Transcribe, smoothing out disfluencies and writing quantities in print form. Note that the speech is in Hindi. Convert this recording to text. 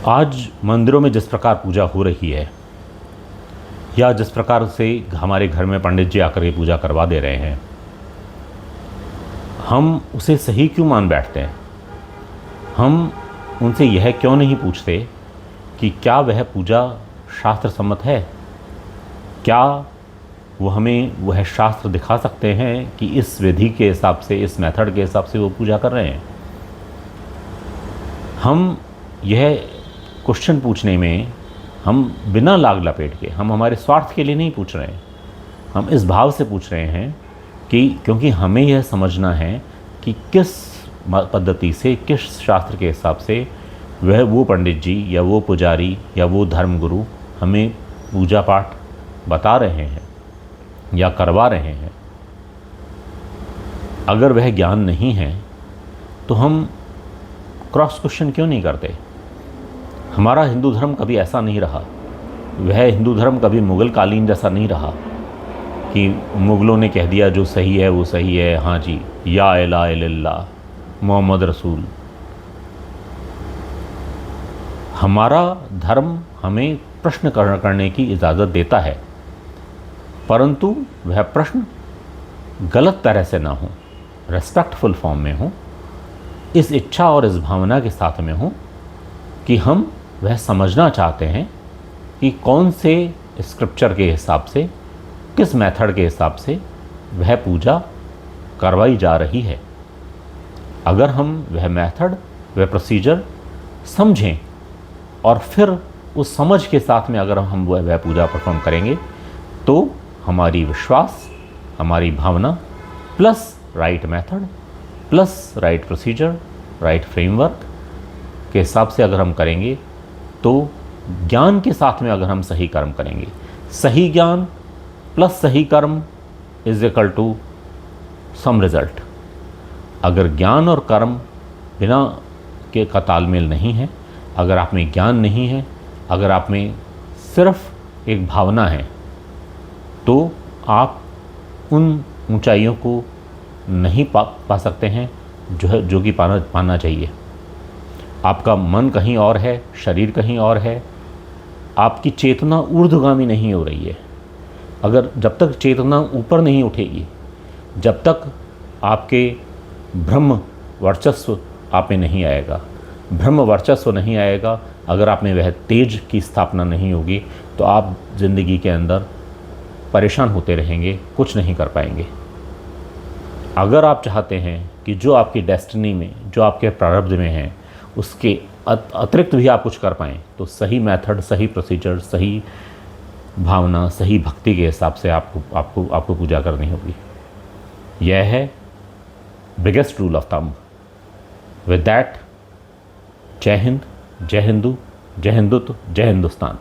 आज मंदिरों में जिस प्रकार पूजा हो रही है या जिस प्रकार से हमारे घर में पंडित जी आकर के पूजा करवा दे रहे हैं, हम उसे सही क्यों मान बैठते हैं? हम उनसे यह क्यों नहीं पूछते कि क्या वह पूजा शास्त्र सम्मत है? क्या वो हमें वह शास्त्र दिखा सकते हैं कि इस विधि के हिसाब से, इस मेथड के हिसाब से वो पूजा कर रहे हैं? हम यह क्वेश्चन पूछने में हम बिना लाग लपेट के, हम हमारे स्वार्थ के लिए नहीं पूछ रहे हैं, हम इस भाव से पूछ रहे हैं कि क्योंकि हमें यह समझना है कि किस पद्धति से, किस शास्त्र के हिसाब से वो पंडित जी या वो पुजारी या वो धर्मगुरु हमें पूजा पाठ बता रहे हैं या करवा रहे हैं। अगर वह ज्ञान नहीं है तो हम क्रॉस क्वेश्चन क्यों नहीं करते? हमारा हिंदू धर्म कभी ऐसा नहीं रहा, वह हिंदू धर्म कभी मुग़ल कालीन जैसा नहीं रहा कि मुग़लों ने कह दिया जो सही है वो सही है, हाँ जी, या इला इल्लल्लाह मोहम्मद रसूल। हमारा धर्म हमें प्रश्न करने की इजाज़त देता है, परंतु वह प्रश्न गलत तरह से ना हो, रेस्पेक्टफुल फॉर्म में हो, इस इच्छा और इस भावना के साथ में हो कि हम वह समझना चाहते हैं कि कौन से स्क्रिप्चर के हिसाब से, किस मेथड के हिसाब से वह पूजा करवाई जा रही है। अगर हम वह मेथड, वह प्रोसीजर समझें और फिर उस समझ के साथ में अगर हम वह पूजा परफॉर्म करेंगे तो हमारी विश्वास, हमारी भावना plus right method plus right procedure, right framework के हिसाब से अगर हम करेंगे तो ज्ञान के साथ में अगर हम सही कर्म करेंगे, सही ज्ञान प्लस सही कर्म is equal to some result. अगर ज्ञान और कर्म बिना के का तालमेल नहीं है, अगर आप में ज्ञान नहीं है, अगर आप में सिर्फ एक भावना है, तो आप उन ऊंचाइयों को नहीं पा सकते हैं जो कि पाना चाहिए। आपका मन कहीं और है, शरीर कहीं और है, आपकी चेतना ऊर्ध्वगामी नहीं हो रही है। अगर जब तक चेतना ऊपर नहीं उठेगी, जब तक आपके ब्रह्म वर्चस्व आप में नहीं आएगा, ब्रह्म वर्चस्व नहीं आएगा, अगर आप में वह तेज की स्थापना नहीं होगी, तो आप ज़िंदगी के अंदर परेशान होते रहेंगे, कुछ नहीं कर पाएंगे। अगर आप चाहते हैं कि जो आपकी डेस्टिनी में, जो आपके प्रारब्ध में है, उसके अतिरिक्त भी आप कुछ कर पाएँ, तो सही मेथड, सही प्रोसीजर, सही भावना, सही भक्ति के हिसाब से आपको पूजा करनी होगी। यह है biggest rule of thumb. With that, जय हिंद, जय हिंदू, जय हिंदुत्व, जय हिंदुस्तान।